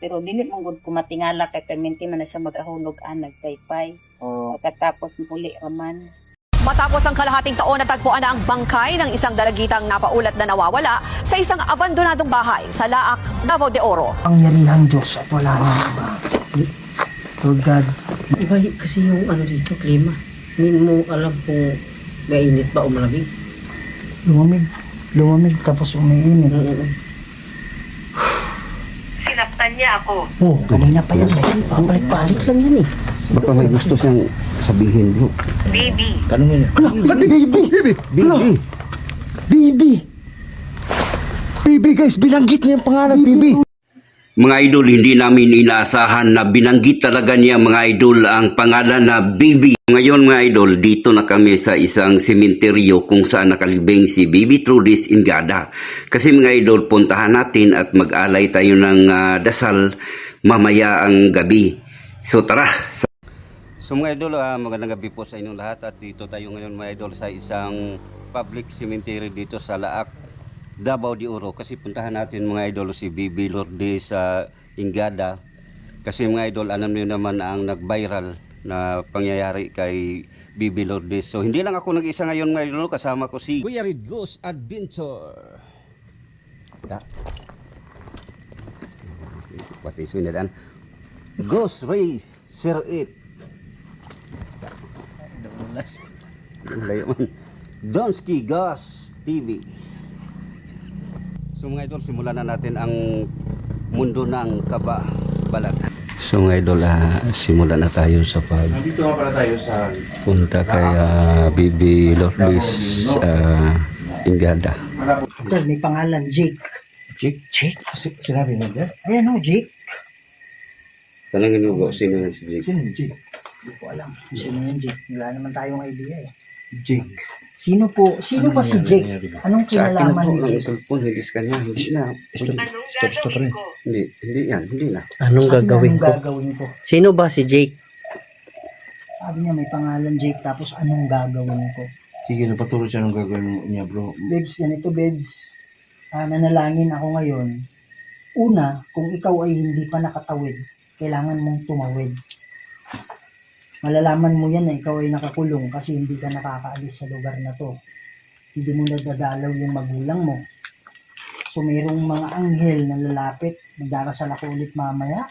pero dili man gud ko matingala kay perminti man na siya mag-ahulog nagpaypay. Pagkatapos muli raman. Matapos ang kalahating taon, natagpuan na ang bangkay ng isang dalagitang napaulat na nawawala sa isang abandonadong bahay sa Laak, Davao de Oro. Ang yarihang Diyos at wala nang iba. Lord God. Iba kasi yung ano dito, klima. Hindi mo alam kung mainit ba o malamig. Lumamig tapos umiinit. Sinaktan niya ako. Oh, kanina pa yan. Papalik-palik lang yan eh. Baka may gusto siyang sabihin, bro. Baby. Tanungin niya. Baby guys, binanggit niya yung pangalan, baby. Mga idol, hindi namin inaasahan na binanggit talaga niya, mga idol, ang pangalan na Baby. Ngayon mga idol, dito na kami sa isang sementeryo kung saan nakalibing si Baby Trudis Ingada. Kasi mga idol, puntahan natin at mag-alay tayo ng dasal mamaya ang gabi. So tara! So mga idol, magandang gabi po sa inyong lahat at dito tayo ngayon mga idol sa isang public cemetery dito sa Laak, Davao de Oro, kasi puntahan natin mga idol si Baby Lourdes Ingada, kasi mga idol alam niyo naman ang nag-viral na pangyayari kay Baby Lourdes. So hindi lang ako nag-isa ngayon mga idol, kasama ko si Kuya Red Ghost Adventure. What is it? Ghost Ray Sir It. Donski Gas TV. So mga idol, simulan na natin ang mundo ng kababalaghan. So mga idol, simulan na tayo sa Nandito nga pala tayo sa punta kay Baby Lourdes Ingada. Dahil may pangalan, Jake. Jake? Sinabi mo dyan? Ayan o, Jake. Tanangin mo ba, sino yan si Jake? Sino yung Jake? Hindi ko alam. Sino yung Jake? Wala naman tayong idea eh. Jake. Sino pa si Jake? Anong kinalaman ni Ang Jake? cellphone, hindi kanya, hindi na. Stop rin. Hindi yan, hindi na. Anong gagawin Anong ko? gagawin ko? Sino ba si Jake? Sabi niya may pangalan Jake, tapos anong gagawin ko? Sige, napaturo siya ng gagawin niya, bro. Babes, ganito babes. Nanalangin ako ngayon. Una, kung ikaw ay hindi pa nakatawid, kailangan mong tumawid. Malalaman mo yan na ikaw ay nakakulong kasi hindi ka nakakaalis sa lugar na to. Hindi mo nadadalaw yung magulang mo. So mayroong mga anghel na lalapit. Magdarasal ako ulit mamaya.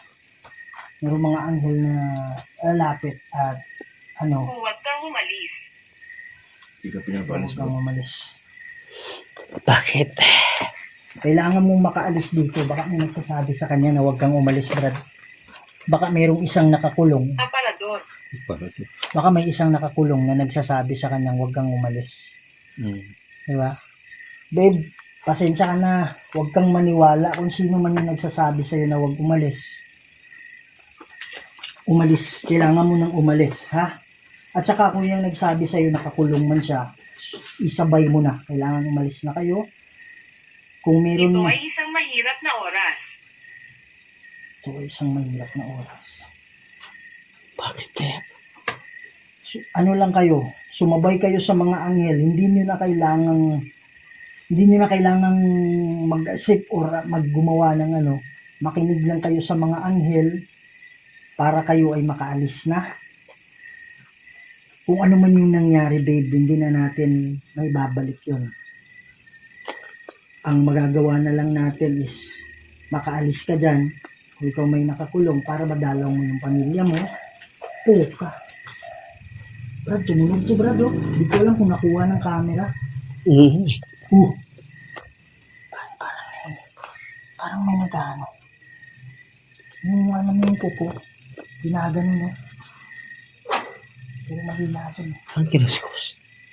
Mayroong mga anghel na lalapit at Huwag kang umalis. Hindi ka pinapalis, huwag kang umalis. Bakit? Kailangan mong makaalis dito. Baka may nagsasabi sa kanya na huwag kang umalis, Brad. Baka mayroong isang nakakulong. Aparador. Baka may isang nakakulong na nagsasabi sa kanyang huwag kang umalis. Diba? Babe, pasensya ka na. Huwag kang maniwala kung sino man yung nagsasabi sa'yo na huwag umalis. Umalis. Kailangan mo nang umalis, ha? At saka kung yung nagsabi sa'yo nakakulong man siya, isabay mo na. Kailangan umalis na kayo. Kung meron Ito ay isang mahirap na oras. ito ay isang mahirap na oras. Bakit kaya? Ano lang kayo, sumabay kayo sa mga anghel, hindi niyo na kailangang mag-isip or maggumawa ng makinig lang kayo sa mga anghel para kayo ay makaalis na. Kung ano man yung nangyari, babe, hindi na natin may babalik yun. Ang magagawa na lang natin is makaalis ka dyan, kung ikaw may nakakulong para madalaw mo yung pamilya mo. Puka. Brad, tumunog to, Brad, oh. Hindi ko alam kung nakuha ng camera. Parang may nagano. Yung alam mo yung kuko, ginagano, no? Pero mahila dyan. Ang kinuskus.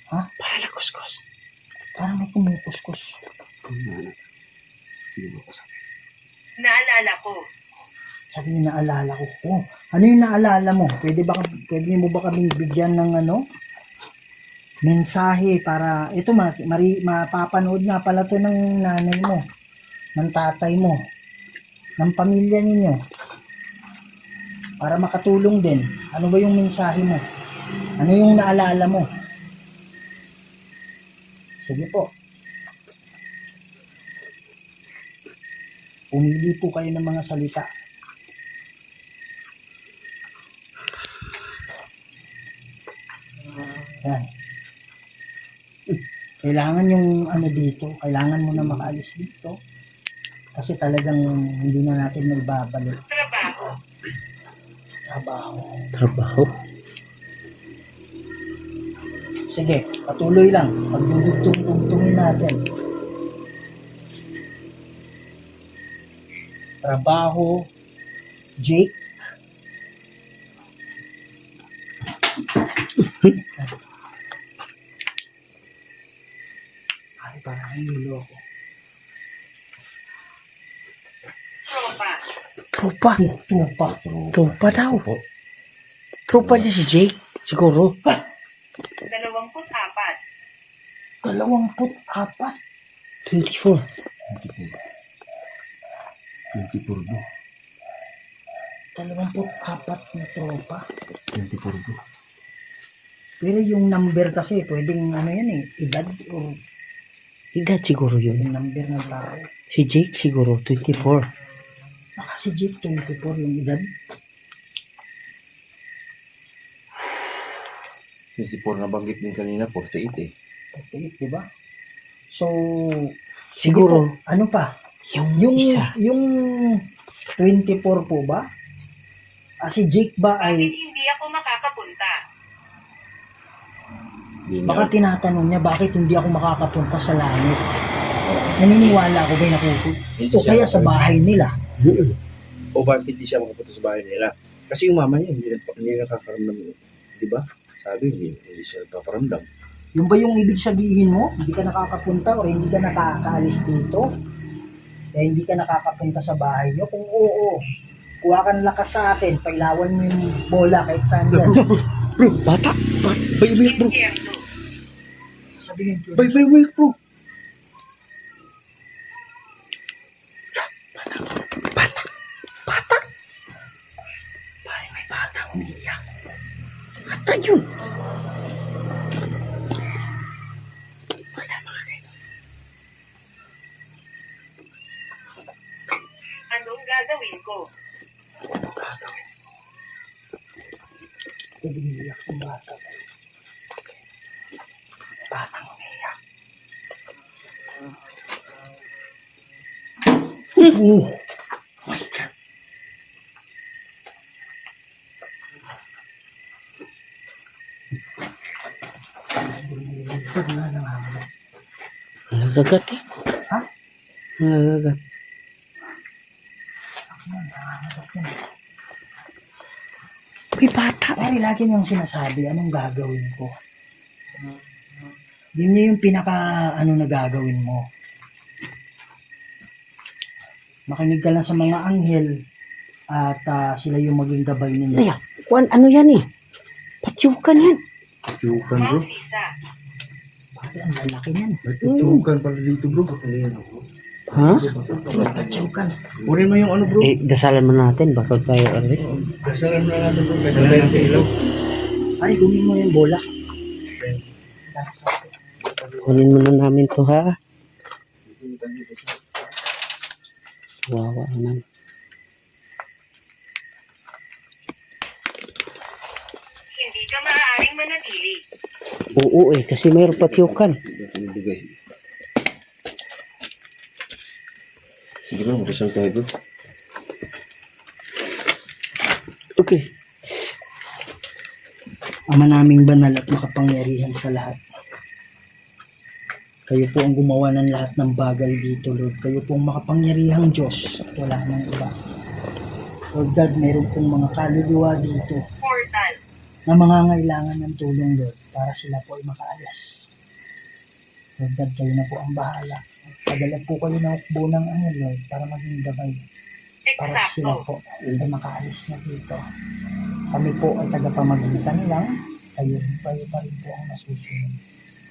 Ha? Para kuskus. Parang may kumukuskus. Naalala ko. Sabi niya, naalala ko. Oh, ano yung naalala mo? Pwede mo ba kaming bigyan ng mensahe para, ito mapapanood nga pala to ng nanay mo, ng tatay mo, ng pamilya ninyo, para makatulong din. Ano ba yung mensahe mo? Ano yung naalala mo? Sige po. Pumili po kayo ng mga salita. Yan. Kailangan yung ano dito, kailangan mo na makaalis dito. Kasi talagang hindi na natin magbabalik. Trabaho. Trabaho. Sige, patuloy lang. Pagdudugtong-tugtungin natin. Trabaho, Jake. Ay, parang hilo ako. Tropa. Tropa. Tropa daw. Tropa niya si Jake. Siguro. 24. 24. 24 bro. 24 na tropa. 24 bro. Pero yung number kasi, pwedeng ano yan eh, edad o Edad siguro yun. yung number ng tao. Si Jake siguro 24. Baka si Jake 24 yung edad. 24 na banggit din kanina, 48 eh. Okay, diba? So, Siguro. sige po, ano pa? Yung isa. Yung 24 po ba? Si Jake ba ay, Hindi ako makakapunta. Hindi baka tinatanong niya bakit hindi ako makakapunta sa langit? Naniniwala ako ba'y napupunta? O kaya sa bahay nila? O bakit hindi siya makapunta sa bahay nila? Kasi yung mama niya, hindi nakakaramdam. Di ba? Sabi, hindi siya nagpaparamdam. Yung ba yung ibig sabihin mo? Hindi ka nakakapunta o hindi ka nakakaalis dito? Kaya hindi ka nakakapunta sa bahay nyo? Kung oo, kuha ka ng lakas sa akin, pailawan mo yung bola kahit saan dyan. Bro, bata. Bay umiyak bro. Sabihin ko, Bay umiyak bro. Bata. parang may bata umiiyak. Bata yun. Anong gagawin ko? Pwede umiiyak yung bata. Batang umiiyak. Oh my God. Pag nga nangangalat. Nagagat eh. Ha? Nagagat. May bata. Pare, lagi niyang sinasabi, anong gagawin ko? Yun niya yung pinaka, ano na gagawin mo. Makinig ka lang sa mga anghel at sila yung maging gabay ninyo. Ay, ano yan eh? Patyukan yan. Tutukan bro. Pare, ang lalaki niyan. May tutukan pala dito bro. Ha? Tatyukan. Kunin mo yung ano bro. Eh, dasalan mo natin bago tayo alis. Kasalan mo na natin bro. Kasalan natin ilaw. Pare, kunin mo yung bola. Kunin mo na namin to ha. Wawa naman. Hindi ka maaaring manatili. Oo eh, kasi mayroon patyukan. Sige bro, magkasal tayo bro. Okay. Ama naming banal at makapangyarihan sa lahat. Kayo po ang gumawa ng lahat ng bagay dito, Lord. Kayo po ang makapangyarihang Diyos at wala nang iba. Lord God, mayroon pong mga kaluluwa dito Portal. na mangangailangan ng tulong, Lord, para sila po ay makaalis. Lord God, kayo na po ang bahala. Padala po kayo ng hukbo ng anghel, Lord, para maging gabay. Para sila Eksakto. po ay makaalis na dito. Kami po ay tagapamagitan lang. Kayo pa rin po ang nasusunod.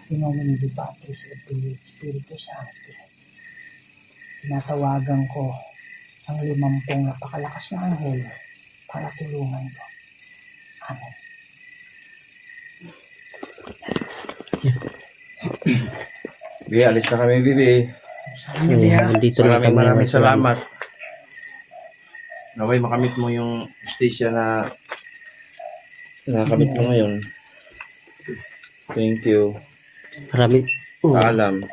In nomine Dei Patris et Filii et Spiritus Sancti. Tinatawagan ko ang 50 napakalakas na anghel para tulungan ko. Amen. Bibi, alis na kami Bibi. Sa inyo, Bea. Dito na kami. Maraming salamat. Naway makamit mo yung station na nakakamit mo ngayon. Thank you. Marami. Oh, Alam.